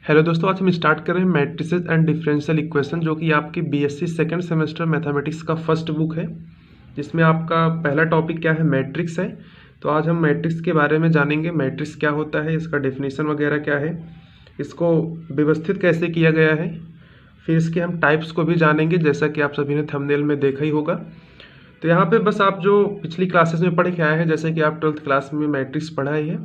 Hello दोस्तों, आज हम स्टार्ट कर रहे हैं मैट्रिसेस एंड डिफरेंशियल इक्वेशन, जो कि आपकी बीएससी सेकंड सेमेस्टर मैथमेटिक्स का फर्स्ट बुक है, जिसमें आपका पहला टॉपिक क्या है, मैट्रिक्स है। तो आज हम मैट्रिक्स के बारे में जानेंगे, मैट्रिक्स क्या होता है, इसका डेफिनेशन वगैरह क्या है, इसको व्यवस्थित कैसे किया गया है, फिर इसके हम टाइप्स को भी जानेंगे, जैसा कि आप सभी ने थंबनेल में देखा ही होगा। तो यहाँ पे बस आप जो पिछली क्लासेस में पढ़ के आए हैं, जैसे कि आप 12th क्लास में मैट्रिक्स पढ़ा ही है,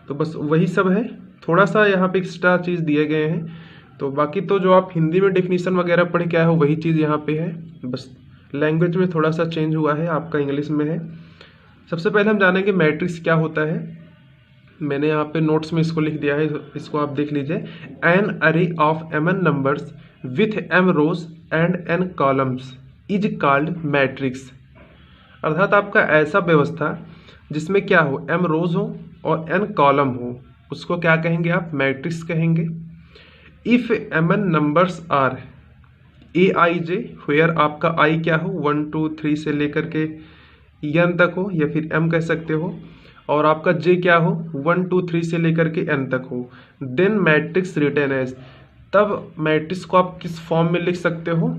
तो बस वही सब है। थोड़ा सा यहाँ पे एक्स्ट्रा चीज़ दिए गए हैं, तो बाकी तो जो आप हिंदी में डेफिनेशन वगैरह पढ़ के आए हो वही चीज़ यहाँ पे है, बस लैंग्वेज में थोड़ा सा चेंज हुआ है, आपका इंग्लिश में है। सबसे पहले हम जानेंगे मैट्रिक्स क्या होता है। मैंने यहाँ पे नोट्स में इसको लिख दिया है, इसको आप देख लीजिए। An array of mn numbers with m rows and n columns is called matrix. अर्थात आपका ऐसा व्यवस्था जिसमें क्या हो, m रोज हो और n कॉलम हो, उसको क्या कहेंगे आप, मैट्रिक्स कहेंगे। If mn numbers are a I j, where आपका i क्या हो, 1 2 3 से लेकर के n तक हो, या फिर m कह सकते हो, और आपका j क्या हो, 1 2 3 से लेकर के n तक हो, देन मैट्रिक्स रिटन एज। तब मैट्रिक्स को आप किस फॉर्म में लिख सकते हो,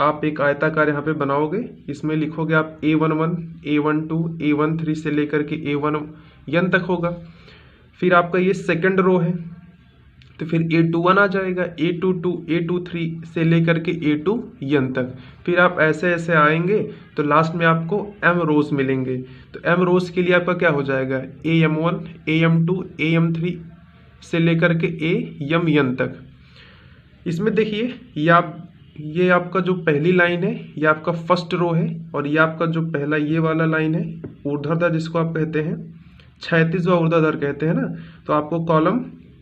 आप एक आयताकार यहाँ पे बनाओगे, इसमें लिखोगे आप A11 A12 A13 से लेकर के A1n तक होगा। फिर आपका ये सेकंड रो है, तो फिर A21 आ जाएगा, A22 A23 से लेकर के A2n तक। फिर आप ऐसे ऐसे आएंगे तो लास्ट में आपको m रोज मिलेंगे। तो m रोज के लिए आपका क्या हो जाएगा, AM1 AM2 AM3 से लेकर के AM तक। इसमें देखिए ये आपका जो पहली लाइन है, ये आपका फर्स्ट रो है, और ये आपका जो पहला ये वाला लाइन है ऊर्ध्वाधर, जिसको आप कहते हैं क्षैतिज व ऊर्ध्वाधर कहते हैं ना। तो आपको कॉलम,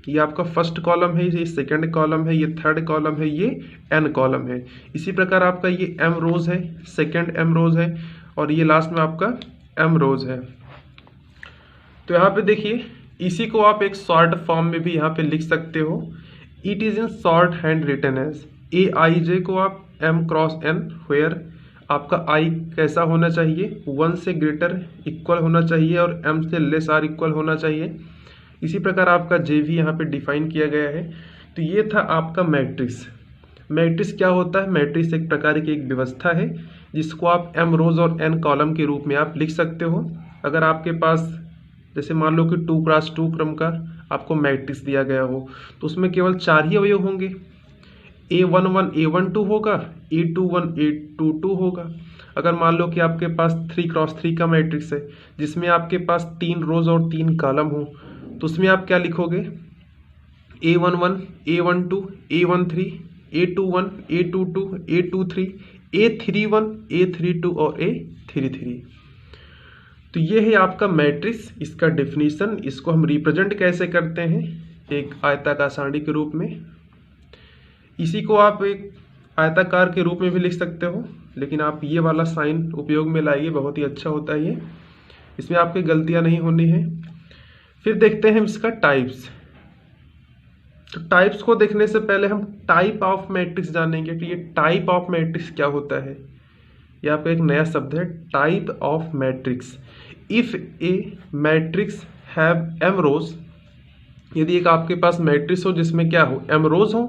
ये आपका फर्स्ट कॉलम है, ये सेकंड कॉलम है, ये थर्ड कॉलम है, ये n कॉलम है। इसी प्रकार आपका ये m रोज है, सेकंड m रोज है, और ये लास्ट में आपका m रोज है। तो यहाँ पे देखिए, इसी को आप एक शॉर्ट फॉर्म में भी यहाँ पे लिख सकते हो। It is in short hand written as A I J को आप m क्रॉस n, वेयर आपका i कैसा होना चाहिए, 1 से ग्रेटर इक्वल होना चाहिए और m से लेस आर इक्वल होना चाहिए। इसी प्रकार आपका j भी यहाँ पे डिफाइन किया गया है। तो ये था आपका मैट्रिक्स। मैट्रिक्स क्या होता है, मैट्रिक्स एक प्रकार की एक व्यवस्था है, जिसको आप m रोज और n कॉलम के रूप में आप लिख सकते हो। अगर आपके पास जैसे मान लो कि 2x2 क्रम का आपको मैट्रिक्स दिया गया हो, तो उसमें केवल 4 ही अवयव होंगे। A11 A12 होगा, A21 A22 होगा। अगर मान लो कि आपके पास 3x3 का मैट्रिक्स है, जिसमें आपके पास 3 रोज और 3 कॉलम हो, तो उसमें आप क्या लिखोगे, A11 A12 A13 A21 A22 A23 A31 A32 और A33। तो ये है आपका मैट्रिक्स, इसका डेफिनेशन। इसको हम रिप्रेजेंट कैसे करते हैं, एक आयताकार सारणी के रूप में। इसी को आप एक आयताकार के रूप में भी लिख सकते हो, लेकिन आप ये वाला साइन उपयोग में लाइए, बहुत ही अच्छा होता है ये, इसमें आपकी गलतियां नहीं होनी है। फिर देखते हैं इसका टाइप्स। तो टाइप्स को देखने से पहले हम टाइप ऑफ मैट्रिक्स जानेंगे। तो ये टाइप ऑफ मैट्रिक्स क्या होता है, यहाँ पे एक नया शब्द है, type of matrix. If A matrix have m रोज, यदि एक आपके पास मैट्रिक्स हो जिसमें क्या हो, m रोज हो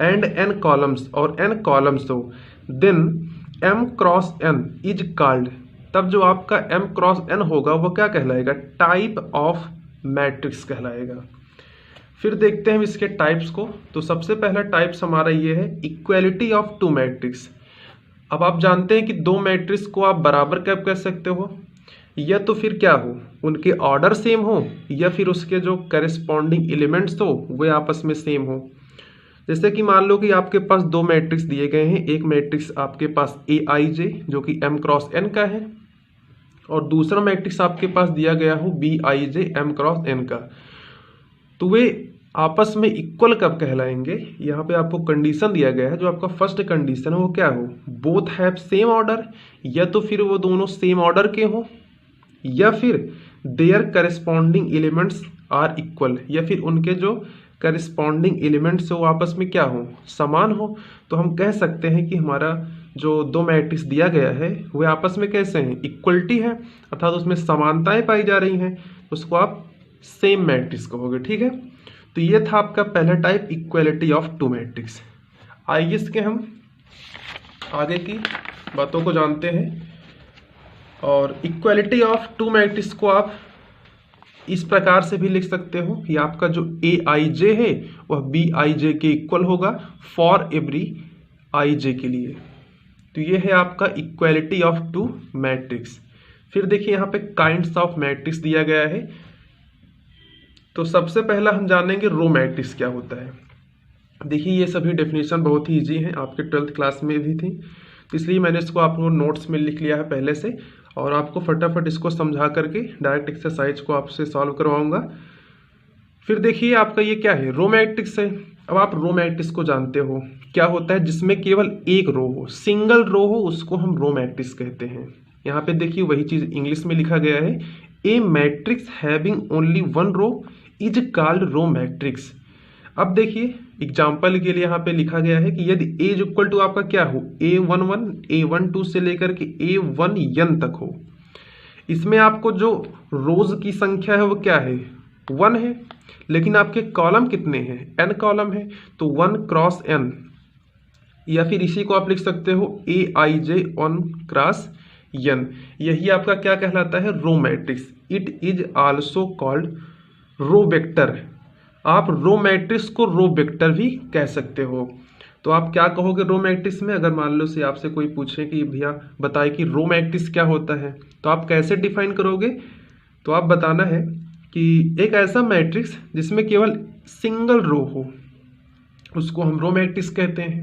एंड n कॉलम्स और n कॉलम्स हो, then m cross n is called. तब जो आपका m क्रॉस n होगा वो क्या कहलाएगा, टाइप ऑफ मैट्रिक्स कहलाएगा। फिर देखते हैं इसके टाइप्स को। तो सबसे पहला टाइप्स हमारा ये है, इक्वालिटी ऑफ टू मैट्रिक्स। अब आप जानते हैं कि दो मैट्रिक्स को आप बराबर कब कर सकते हो, या तो फिर क्या हो, उनके ऑर्डर सेम हो, या फिर उसके जो करेस्पॉन्डिंग एलिमेंट्स हो वे आपस में सेम हो। जैसे कि मान लो कि आपके पास दो मैट्रिक्स दिए गए हैं, एक मैट्रिक्स आपके पास ए आई जे जो कि m क्रॉस n का है, और दूसरा मैट्रिक्स आपके पास दिया गया हो b i j m cross n का। तो वे आपस में इक्वल कब कहलाएंगे, यहाँ पे आपको कंडीशन दिया गया है। जो आपका फर्स्ट कंडीशन है वो क्या हो, बोथ हैव सेम ऑर्डर, या तो फिर वो दोनों सेम ऑर्डर के हो, या फिर their corresponding elements are equal, या फिर उनके जो करेस्पॉन्डिंग एलिमेंट्स हो आपस में क्या हो, समान हो। तो हम कह सकते हैं कि हमारा जो दो मैट्रिक्स दिया गया है वे आपस में कैसे हैं, इक्वलिटी है, अर्थात उसमें समानताएं पाई जा रही हैं, उसको आप सेम मैट्रिक्स कहोगे। ठीक है, तो ये था आपका पहला type, equality of two matrix. आइए इसके हम आगे की बातों को जानते हैं। और इक्वालिटी ऑफ टू मैट्रिक्स को आप इस प्रकार से भी लिख सकते हो कि आपका जो ए आई जे है वह बी आई जे के इक्वल होगा फॉर एवरी आई जे के लिए। तो ये है आपका इक्वालिटी ऑफ टू मैट्रिक्स। फिर देखिए यहाँ पे काइंड्स ऑफ मैट्रिक्स दिया गया है। तो सबसे पहला हम जानेंगे रो मैट्रिक्स क्या होता है। देखिए ये सभी डेफिनेशन बहुत ही ईजी हैं, आपके 12th क्लास में भी थी, तो इसलिए मैंने इसको आप लोगों नोट्स में लिख लिया है पहले से, और आपको फटाफट इसको समझा करके डायरेक्ट एक्सरसाइज को आपसे सॉल्व करवाऊंगा। फिर देखिए आपका ये क्या है, रो मैट्रिक्स है। अब आप रो मैट्रिक्स को जानते हो क्या होता है, जिसमें केवल एक रो हो, सिंगल रो हो, उसको हम रो मैट्रिक्स कहते हैं। यहाँ पे देखिए वही चीज इंग्लिश में लिखा गया है, a matrix having only one row is called row matrix. अब देखिए एग्जाम्पल के लिए यहाँ पे लिखा गया है कि यदि ए इज इक्वल टू आपका क्या हो, A11 A12 से लेकर के A1n तक हो, इसमें आपको जो रोज की संख्या है वो क्या है, 1 है, लेकिन आपके कॉलम कितने हैं, n कॉलम है, तो 1 क्रॉस n, या फिर इसी को आप लिख सकते हो Aij 1 क्रॉस n। यही आपका क्या कहलाता है, row matrix. It is also called row vector. आप रो मैट्रिक्स को रो वेक्टर भी कह सकते हो। तो आप क्या कहोगे रो मैट्रिक्स में, अगर मान लो से आपसे कोई पूछे कि भैया बताए कि रो मैट्रिक्स क्या होता है, तो आप कैसे डिफाइन करोगे। तो आप बताना है कि एक ऐसा मैट्रिक्स जिसमें केवल सिंगल रो हो, उसको हम रो मैट्रिक्स कहते हैं।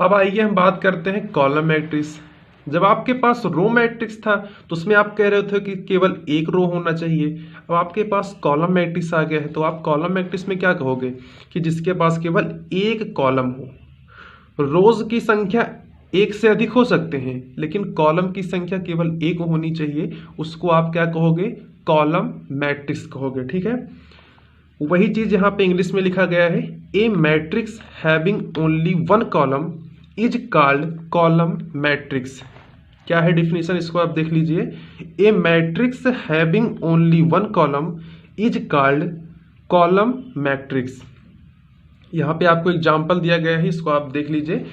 अब आइए हम बात करते हैं कॉलम मैट्रिक्स। जब आपके पास रो मैट्रिक्स था तो उसमें आप कह रहे थे कि केवल एक रो होना चाहिए। अब आपके पास कॉलम मैट्रिक्स आ गया है, तो आप कॉलम मैट्रिक्स में क्या कहोगे कि जिसके पास केवल एक कॉलम हो। रोज की संख्या एक से अधिक हो सकते हैं, लेकिन कॉलम की संख्या केवल एक होनी चाहिए, उसको आप क्या कहोगे, कॉलम मैट्रिक्स कहोगे। ठीक है, वही चीज यहाँ पे इंग्लिश में लिखा गया है, a matrix having only one column is called column matrix. क्या है डिफिनेशन, इसको आप देख लीजिए, a matrix having only one column is called column matrix. यहाँ पे आपको एग्जांपल दिया गया है, इसको आप देख लीजिए।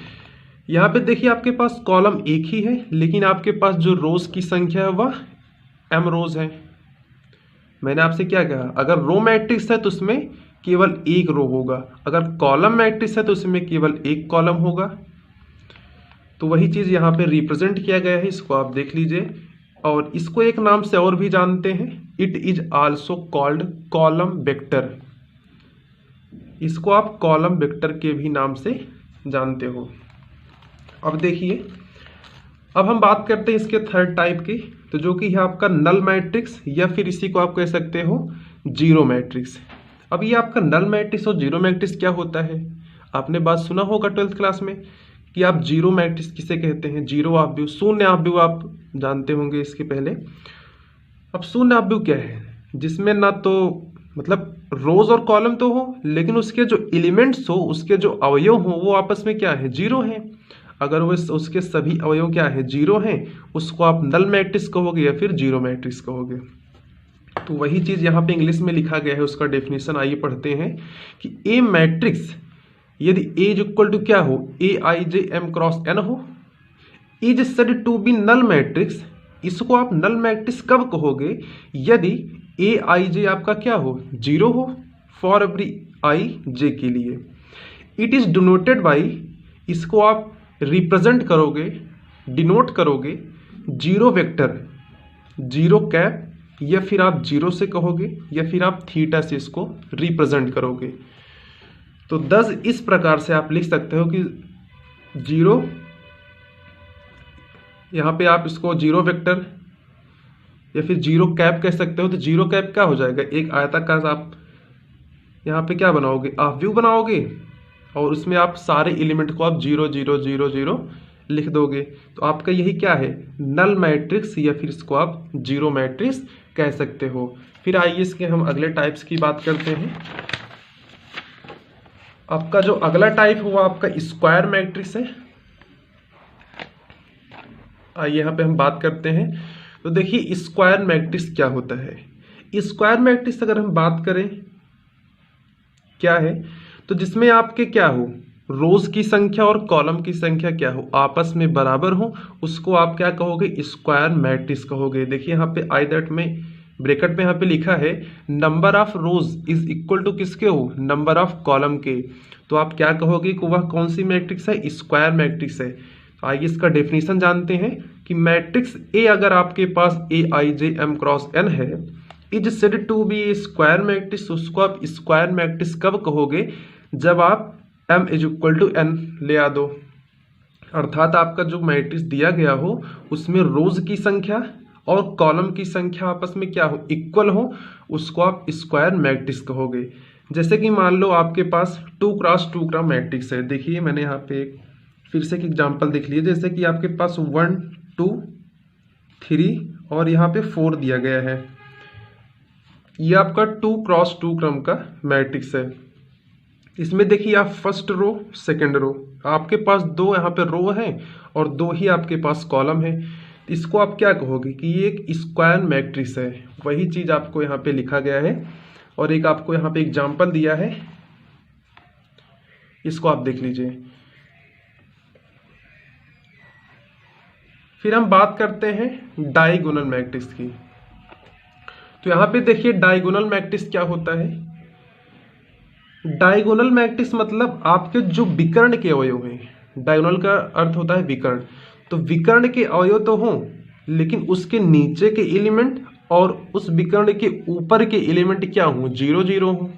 यहाँ पे देखिए आपके पास कॉलम एक ही है, लेकिन आपके पास जो रोज की संख्या है वह m रोज है। मैंने आपसे क्या कहा, अगर रो मैट्रिक्स है तो उसमें केवल एक रो होगा, अगर कॉलम मैट्रिक्स है तो उसमें केवल एक कॉलम होगा। तो वही चीज यहाँ पे रिप्रेजेंट किया गया है, इसको आप देख लीजिए। और इसको एक नाम से और भी जानते हैं, it is also called column vector. इसको आप कॉलम वेक्टर के भी नाम से जानते हो। अब देखिए, अब हम बात करते हैं इसके थर्ड टाइप की, तो जो कि है आपका नल मैट्रिक्स, या फिर इसी को आप कह सकते हो जीरो मैट्रिक्स। अब ये आपका नल मैट्रिक्स और जीरो मैट्रिक्स क्या होता है, आपने बात सुना होगा 12th क्लास में कि आप जीरो मैट्रिक्स किसे कहते हैं, जीरो ऑफ व्यू, शून्य ऑफ व्यू आप जानते होंगे इसके पहले। अब शून्य ऑफ व्यू क्या है, जिसमें ना तो मतलब रोज और कॉलम तो हो, लेकिन उसके जो एलिमेंट्स हो, उसके जो अवयव हो, वो आपस में क्या है, जीरो हैं। अगर वो उसके सभी अवयव क्या है, जीरो हैं, उसको आप नल मैट्रिक्स कहोगे या फिर जीरो मैट्रिक्स कहोगे। तो वही चीज यहाँ पे इंग्लिश में लिखा गया है, उसका डेफिनेशन आइए पढ़ते हैं कि ए मैट्रिक्स यदि ए इज इक्वल टू क्या हो, Aij m क्रॉस n हो, is said to be null matrix. इसको आप नल मैट्रिक्स कब कहोगे, यदि Aij आपका क्या हो, जीरो हो, फॉर एवरी ij के लिए। इट इज डिनोटेड बाई, इसको आप रिप्रेजेंट करोगे, डिनोट करोगे जीरो वेक्टर, जीरो कैप, या फिर आप जीरो से कहोगे, या फिर आप थीटा से इसको रिप्रेजेंट करोगे। तो 10 इस प्रकार से आप लिख सकते हो कि जीरो, यहाँ पे आप इसको जीरो वेक्टर या फिर जीरो कैप कह सकते हो। तो जीरो कैप क्या हो जाएगा, एक आयताकार आप यहाँ पे क्या बनाओगे, आप व्यू बनाओगे, और उसमें आप सारे एलिमेंट को आप 0 0 0 0 लिख दोगे। तो आपका यही क्या है, नल मैट्रिक्स, या फिर इसको आप जीरो मैट्रिक्स कह सकते हो। फिर आइए इसके हम अगले टाइप्स की बात करते हैं। आपका जो अगला टाइप हुआ आपका स्क्वायर मैट्रिक्स है। आइए यहाँ पे हम बात करते हैं। तो देखिए स्क्वायर मैट्रिक्स क्या होता है। स्क्वायर मैट्रिक्स अगर हम बात करें क्या है, तो जिसमें आपके क्या हो, रोज की संख्या और कॉलम की संख्या क्या हो, आपस में बराबर हो, उसको आप क्या कहोगे, स्क्वायर मैट्रिक्स कहोगे। देखिए यहाँ पे आई दैट में ब्रैकेट में यहाँ पे लिखा है number of rows is equal to किसके हो, नंबर ऑफ कॉलम के। तो आप क्या कहोगे कि वह कौन सी मैट्रिक्स है, स्क्वायर मैट्रिक्स है। आइए इसका डेफिनेशन जानते हैं कि मैट्रिक्स ए अगर आपके पास ए आई जे एम क्रॉस एन है, is said to be square matrix, उसको आप स्क्वायर मैट्रिक्स कब कहोगे, जब आप m is equal to n ले आ दो, अर्थात आपका जो मैट्रिक्स दिया गया हो उसमें रोज की संख्या और कॉलम की संख्या आपस में क्या हो, इक्वल हो, उसको आप स्क्वायर मैट्रिक्स कहोगे। जैसे कि मान लो आपके पास 2 क्रॉस 2 का मैट्रिक्स है। देखिए मैंने यहाँ पे फिर से एक एग्जांपल देख लीजिए, जैसे कि आपके पास 1 2 3 और यहाँ पे 4 दिया गया है। ये आपका 2 क्रॉस 2 क्रम का मैट्रिक्स है। इसमें देखिए आप फर्स्ट रो सेकंड रो, आपके पास 2 यहाँ पे रो है और 2 ही आपके पास कॉलम है। इसको आप क्या कहोगे कि ये एक स्क्वायर मैट्रिक्स है। वही चीज आपको यहाँ पे लिखा गया है और एक आपको यहाँ पे एग्जांपल दिया है, इसको आप देख लीजिए। फिर हम बात करते हैं डायगोनल मैट्रिक्स की। तो यहाँ पे देखिए डायगोनल मैट्रिक्स क्या होता है। डायगोनल मैट्रिक्स मतलब आपके जो विकर्ण के अवयव हैं, डायगोनल का अर्थ होता है विकर्ण, तो विकर्ण के अवयव तो हों लेकिन उसके नीचे के एलिमेंट और उस विकर्ण के ऊपर के एलिमेंट क्या हों, 0 0 हों।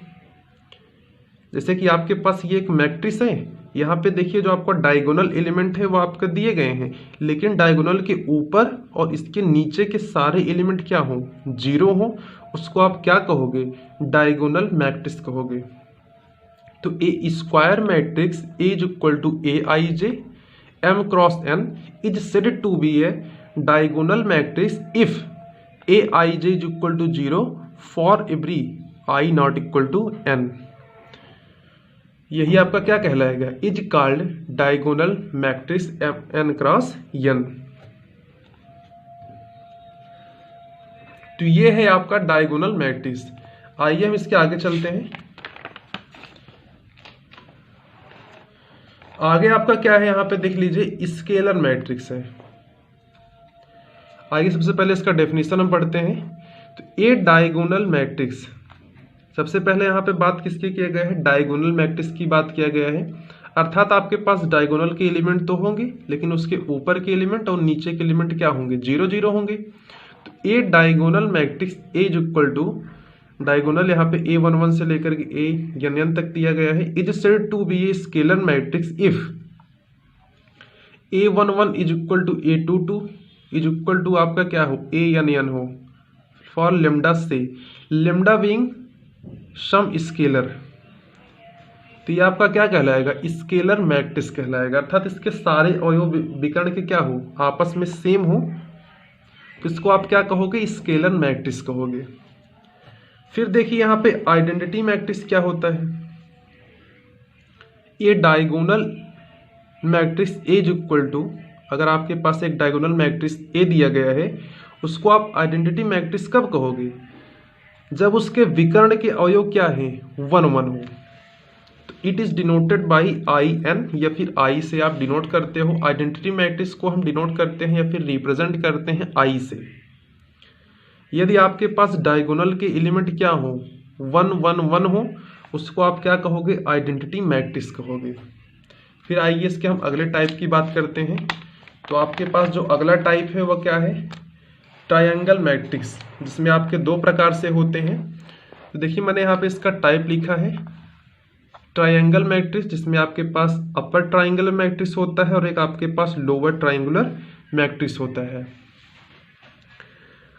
जैसे कि आपके पास ये एक मैट्रिक्स है, यहाँ पे देखिए जो आपका डायगोनल एलिमेंट है वो आपके दिए गए हैं, लेकिन डायगोनल के ऊपर और इसके नीचे के सारे एलिमेंट क्या हों, 0 हों, उसको आप क्या कहोगे, डायगोनल मैट्रिक्स कहोगे। तो a square matrix A is equal to A I J M cross N is said to be a diagonal matrix if A I J is equal to 0 for every I not equal to N. यही आपका क्या कहलाएगा, is called diagonal matrix N cross N. तो ये है आपका diagonal matrix. आइए हम इसके आगे चलते हैं। आगे आपका क्या है, यहाँ पे देख लीजिए स्केलर मैट्रिक्स है। आइए सबसे पहले इसका डेफिनेशन हम पढ़ते हैं। तो ए डायगोनल मैट्रिक्स, सबसे पहले यहाँ पे बात किसकी किया गया है, डायगोनल मैट्रिक्स की बात किया गया है। अर्थात आपके पास डायगोनल के एलिमेंट तो होंगे लेकिन उसके ऊपर के एलिमेंट और नीचे के एलिमेंट क्या होंगे, 0 0 होंगे। तो a diagonal matrix A is equal to, diagonal यहाँ पे A11 से लेकर के A तक दिया गया है, is said to be a scalar matrix if A11 is equal to A22 is equal to आपका क्या हो, AN हो, फॉर लेमडा से, लेमडा बीइंग सम स्केलर। तो ये आपका क्या कहलाएगा, स्केलर मैट्रिक्स कहलाएगा। अर्थात इसके सारे अवयव विकर्ण के क्या हो, आपस में सेम हो, तो इसको आप क्या कहोगे, स्केलर मैट्रिक्स कहोगे। फिर देखिए यहाँ पे आइडेंटिटी मैट्रिक्स क्या होता है। ये diagonal matrix A is equal to, अगर आपके पास एक डायगोनल मैट्रिक्स ए दिया गया है, उसको आप आइडेंटिटी मैट्रिक्स कब कहोगे, जब उसके विकर्ण के अवयव क्या है, 1 1 हो। तो it is denoted by I n, या फिर आई से आप डिनोट करते हो। आइडेंटिटी मैट्रिक्स को हम डिनोट करते हैं या फिर रिप्रेजेंट करते हैं आई से। यदि आपके पास डायगोनल के एलिमेंट क्या हो, 1 1 1 हो, उसको आप क्या कहोगे, आइडेंटिटी मैट्रिक्स कहोगे। फिर आइए इसके हम अगले टाइप की बात करते हैं। तो आपके पास जो अगला टाइप है वह क्या है, ट्रायंगल मैट्रिक्स, जिसमें आपके 2 प्रकार से होते हैं। तो देखिए मैंने यहाँ पे इसका टाइप लिखा है ट्रायंगल मैट्रिक्स, जिसमें आपके पास अपर ट्रायंगुलर मैट्रिक्स होता है और एक आपके पास लोअर ट्रायंगुलर मैट्रिक्स होता है।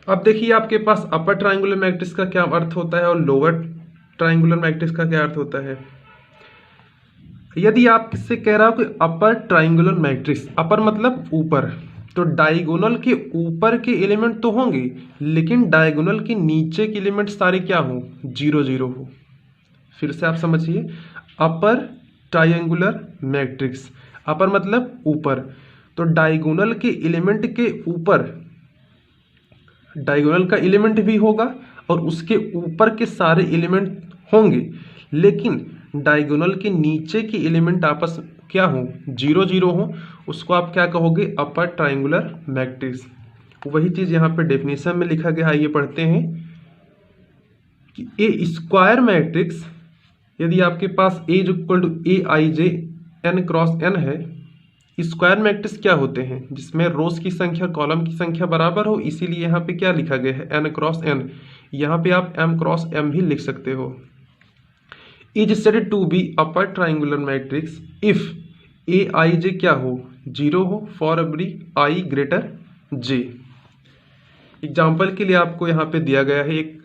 अब देखिए आपके पास अपर ट्रायंगुलर मैट्रिक्स का क्या अर्थ होता है और लोअर ट्रायंगुलर मैट्रिक्स का क्या अर्थ होता है। यदि आप इससे कह रहा हो कि अपर ट्रायंगुलर मैट्रिक्स, अपर मतलब ऊपर, तो डायगोनल के ऊपर के एलिमेंट तो होंगे लेकिन डायगोनल के नीचे के एलिमेंट सारे क्या हो, 0 0 हो। फिर से आप समझिए, अपर ट्रायंगुलर मैट्रिक्स, अपर मतलब ऊपर, तो डायगोनल के एलिमेंट के ऊपर डायगोनल का एलिमेंट भी होगा और उसके ऊपर के सारे एलिमेंट होंगे, लेकिन डायगोनल के नीचे की एलिमेंट आपस क्या हो, 0 0 हो, उसको आप क्या कहोगे, अपर ट्राइंगुलर मैट्रिक्स। वही चीज़ यहाँ पे डेफिनेशन में लिखा गया है, ये पढ़ते हैं कि ए स्क्वायर मैट्रिक्स यदि आपके पास A equal to A I J N cross N है, स्क्वायर मैट्रिक्स क्या होते हैं, जिसमें रोज की संख्या कॉलम की संख्या बराबर हो, इसीलिए यहाँ पे क्या लिखा गया है, n क्रॉस n। यहाँ पे आप m क्रॉस m भी लिख सकते हो। Is said to be upper triangular matrix if A I J क्या हो, 0 हो, for every i greater j। Example के लिए आपको यहाँ पे दिया गया है एक,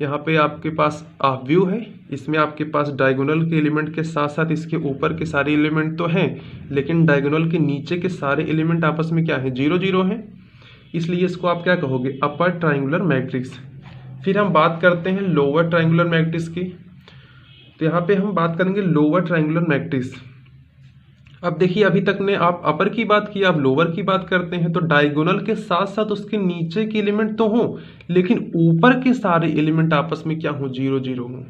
यहाँ पे आपके पास व्यू है, इसमें आपके पास डायगोनल के एलिमेंट के साथ साथ इसके ऊपर के सारे एलिमेंट तो हैं, लेकिन डायगोनल के नीचे के सारे एलिमेंट आपस में क्या है, 0 0 हैं, इसलिए इसको आप क्या कहोगे, अपर ट्राइंगुलर मैट्रिक्स। फिर हम बात करते हैं लोअर ट्राइंगुलर मैट्रिक्स की। तो यहाँ पे हम बात करेंगे लोअर ट्राइंगुलर मैट्रिक्स। अब देखिए, अभी तक ने आप अपर की बात की, आप लोअर की बात करते हैं, तो डायगोनल के साथ साथ उसके नीचे के एलिमेंट तो हों, लेकिन ऊपर के सारे एलिमेंट आपस में क्या हो, 0 0 हो,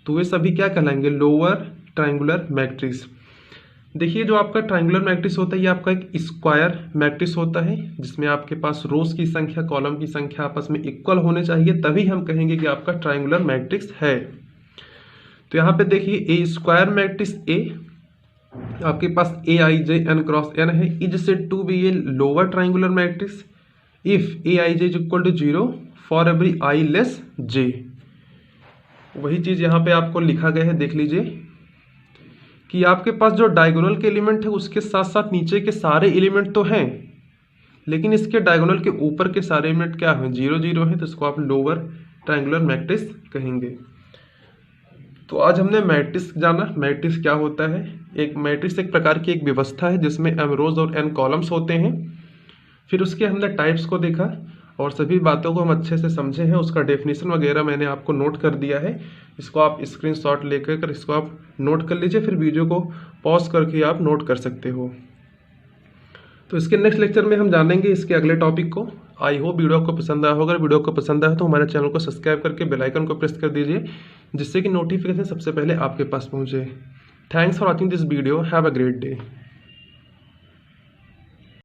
तो वे सभी क्या कहलाएंगे, लोअर ट्राइंगुलर मैट्रिक्स। देखिए, जो आपका ट्राइंगुलर मैट्रिक्स होता है, ये आपका एक स्क्वायर मैट्रिक्स होता है, जिसमें आपके पास रोज की संख्या कॉलम की संख्या आपस में इक्वल होने चाहिए, तभी हम कहेंगे कि आपका ट्राइंगुलर मैट्रिक्स है। तो यहाँ पे देखिए, ए स्क्वायर मैट्रिक्स ए आपके पास ए आई जे एन क्रॉस एन है, is said to be a lower triangular matrix if A I J is equal to 0 for every I less J. वही चीज यहाँ पे आपको लिखा गया है, देख लीजिए कि आपके पास जो डायगोनल के एलिमेंट है उसके साथ साथ नीचे के सारे एलिमेंट तो हैं, लेकिन इसके डायगोनल के ऊपर के सारे एलिमेंट क्या है, 0 0 है, तो इसको आप लोअर ट्राइंगुलर मैट्रिक्स कहेंगे। तो आज हमने मैट्रिक्स जाना, मैट्रिक्स क्या होता है। एक मैट्रिक्स एक प्रकार की एक व्यवस्था है जिसमें m रोज और n कॉलम्स होते हैं। फिर उसके हमने टाइप्स को देखा और सभी बातों को हम अच्छे से समझे हैं, उसका डेफिनेशन वगैरह मैंने आपको नोट कर दिया है, इसको आप स्क्रीनशॉट लेकर इसको आप नोट कर लीजिए, फिर वीडियो को पॉज करके आप नोट कर सकते हो। तो इसके नेक्स्ट लेक्चर में हम जानेंगे इसके अगले टॉपिक को। आई होप वीडियो को पसंद आया होगा। अगर वीडियो को पसंद आया तो हमारे चैनल को सब्सक्राइब करके बेल आइकन को प्रेस कर दीजिए, जिससे कि नोटिफिकेशन सबसे पहले आपके पास पहुंचे। Thanks for watching this video, have a great day.